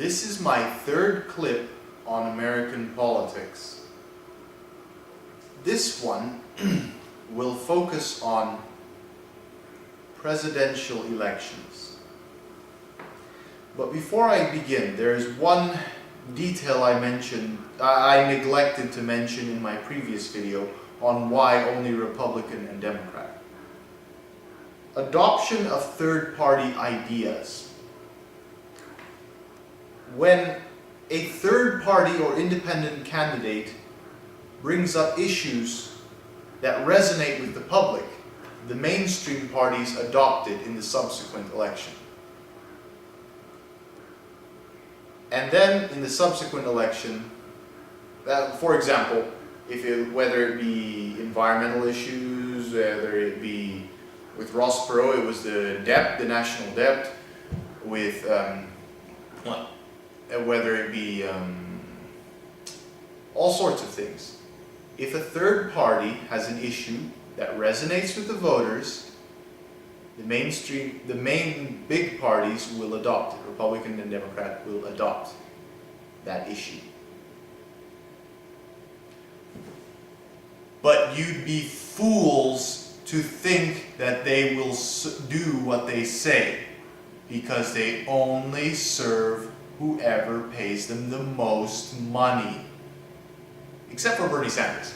This is my third clip on American politics. This one will focus on presidential elections. But before I begin, there is one detail I neglected to mention in my previous video on why only Republican and Democrat. Adoption of third-party ideas. When a third party or independent candidate brings up issues that resonate with the public, the mainstream parties adopt it in the subsequent election. And then in the subsequent election, for example, whether it be environmental issues, whether it be with Ross Perot, it was the debt, the national debt, with whether it be all sorts of things. If a third party has an issue that resonates with the voters, the main big parties will adopt it. Republican and Democrat will adopt that issue. But you'd be fools to think that they will do what they say, because they only serve whoever pays them the most money. Except for Bernie Sanders.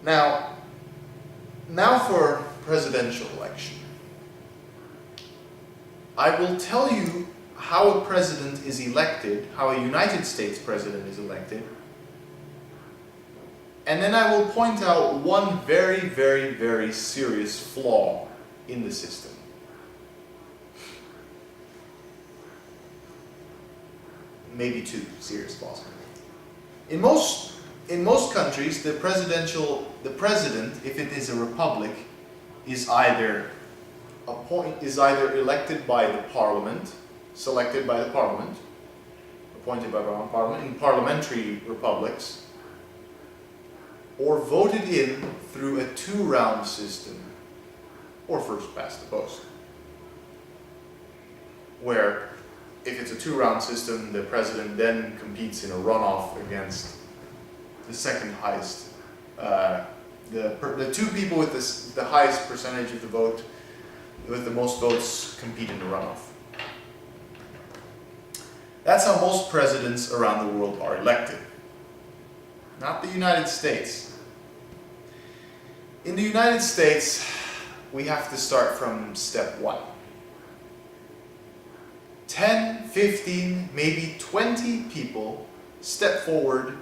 Now for presidential election. I will tell you how a president is elected, how a United States president is elected, and then I will point out one very, very, very serious flaw in the system. Maybe two serious flaws. In most countries, the president, if it is a republic, is either elected by the parliament, selected by the parliament, appointed by the parliament in parliamentary republics, or voted in through a two-round system, or first past the post, where if it's a two-round system, the president then competes in a runoff against the second highest. The two people with the highest percentage of the vote, with the most votes, compete in the runoff. That's how most presidents around the world are elected. Not the United States. In the United States, we have to start from step one. 10, 15, maybe 20 people step forward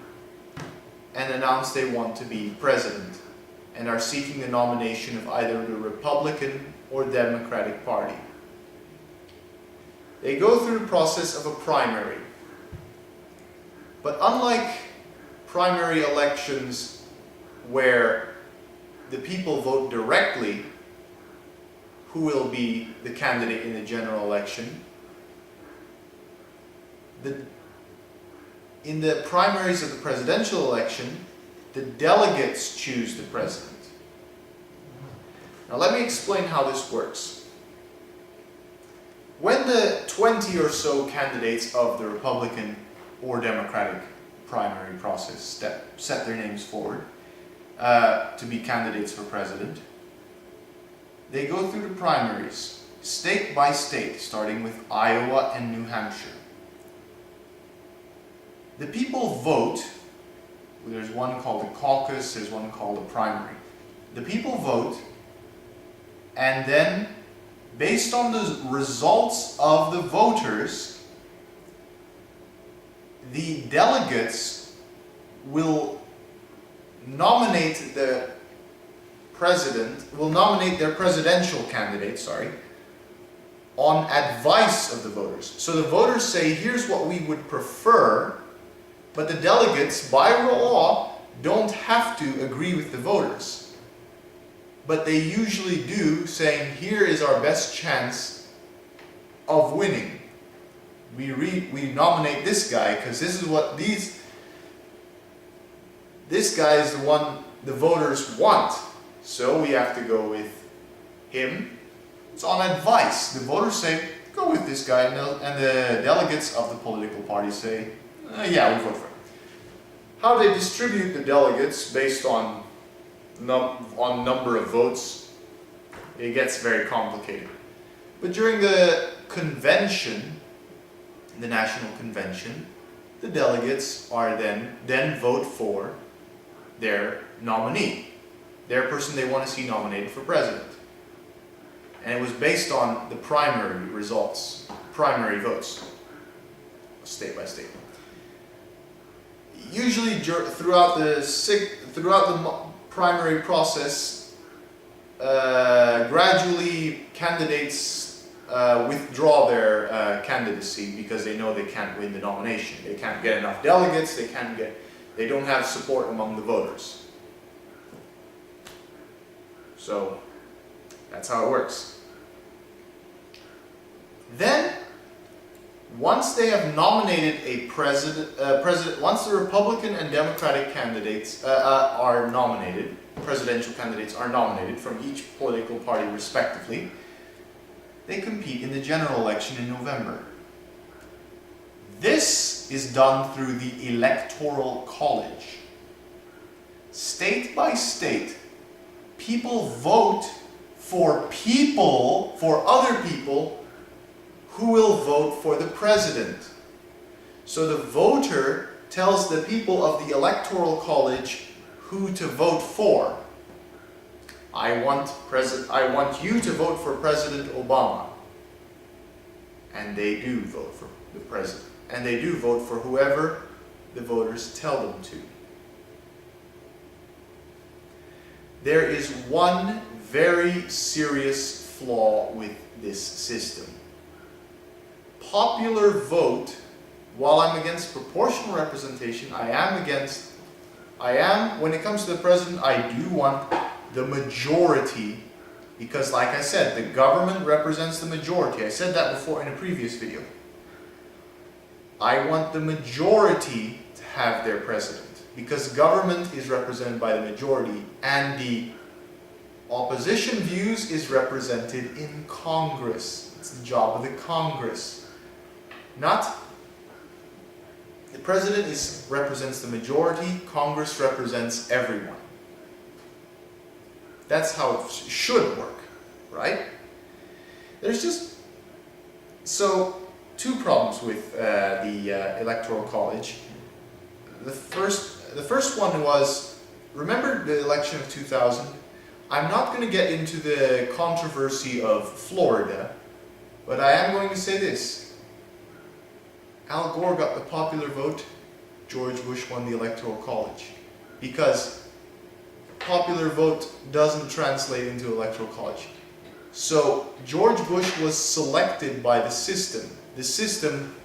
and announce they want to be president and are seeking the nomination of either the Republican or Democratic Party. They go through the process of a primary. But unlike primary elections where the people vote directly who will be the candidate in the general election, in the primaries of the presidential election, the delegates choose the president. Now let me explain how this works. When the 20 or so candidates of the Republican or Democratic primary process set their names forward to be candidates for president, they go through the primaries, state by state, starting with Iowa and New Hampshire. The people vote. There's one called a caucus, there's one called a primary. The people vote, and then, based on the results of the voters, the delegates will nominate their presidential candidate, on advice of the voters. So the voters say, here's what we would prefer, but the delegates, by law, don't have to agree with the voters. But they usually do, saying, here is our best chance of winning. We nominate this guy because this is what this guy is the one the voters want. So we have to go with him. It's on advice. The voters say, go with this guy, and the delegates of the political party say, yeah, we vote for him. How they distribute the delegates based on number of votes, it gets very complicated. But during the convention, the national convention, the delegates are then vote for their nominee, their person they want to see nominated for president. And it was based on the primary results, primary votes, state by state. Usually throughout the primary process, gradually candidates withdraw their candidacy because they know they can't win the nomination. They can't get enough delegates. They don't have support among the voters. So that's how it works. Then, once they have nominated a president, once the Republican and Democratic candidates are nominated, presidential candidates are nominated from each political party respectively, they compete in the general election in November. This is done through the Electoral College. State by state, people vote for other people who will vote for the president. So the voter tells the people of the Electoral College who to vote for. I want you to vote for President Obama. And they do vote for the president. And they do vote for whoever the voters tell them to. There is one very serious flaw with this system. Popular vote, while I'm against proportional representation, when it comes to the president, I do want the majority, because like I said, the government represents the majority. I said that before in a previous video. I want the majority to have their president, because government is represented by the majority, and the opposition views is represented in Congress. It's the job of the Congress. The president represents the majority, Congress represents everyone. That's how it should work, right? There's just, so, two problems with the Electoral College. The first one was, remember the election of 2000? I'm not going to get into the controversy of Florida, but I am going to say this. Al Gore got the popular vote, George Bush won the Electoral College. Because popular vote doesn't translate into Electoral College. So George Bush was selected by the system. The system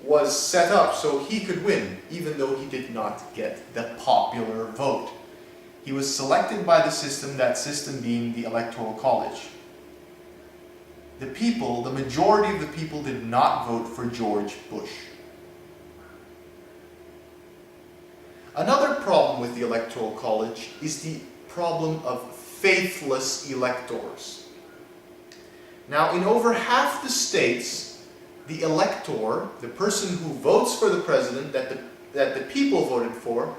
was set up so he could win, even though he did not get the popular vote. He was selected by the system, that system being the Electoral College. The people, the majority of the people did not vote for George Bush. Another problem with the Electoral College is the problem of faithless electors. Now, in over half the states, the elector, the person who votes for the president that the people voted for,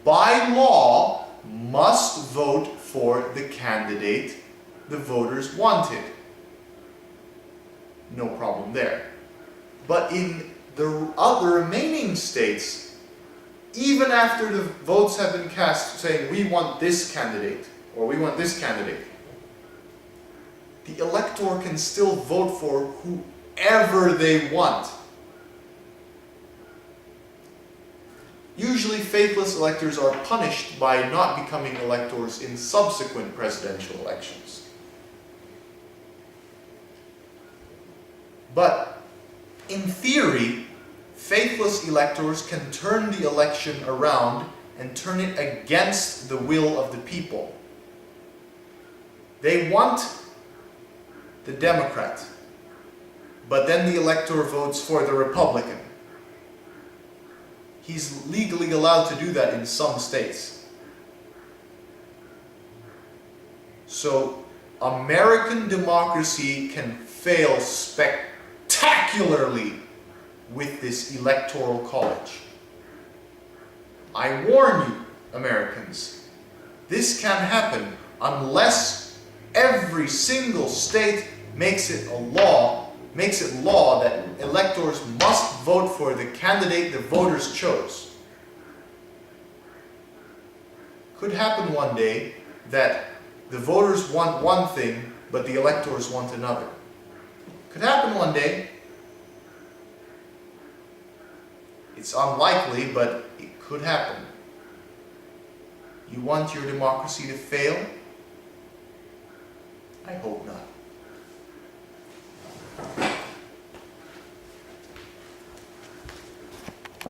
by law, must vote for the candidate the voters wanted. No problem there. But in the other remaining states, even after the votes have been cast saying we want this candidate or we want this candidate, the elector can still vote for whoever they want. Usually faithless electors are punished by not becoming electors in subsequent presidential elections. But in theory, faithless electors can turn the election around and turn it against the will of the people. They want the Democrat, but then the elector votes for the Republican. He's legally allowed to do that in some states. So American democracy can fail spectacularly with this electoral college. I warn you, Americans, this can happen unless every single state makes it law that electors must vote for the candidate the voters chose. Could happen one day that the voters want one thing, but the electors want another. Could happen one day. It's unlikely, but it could happen. You want your democracy to fail? I hope not.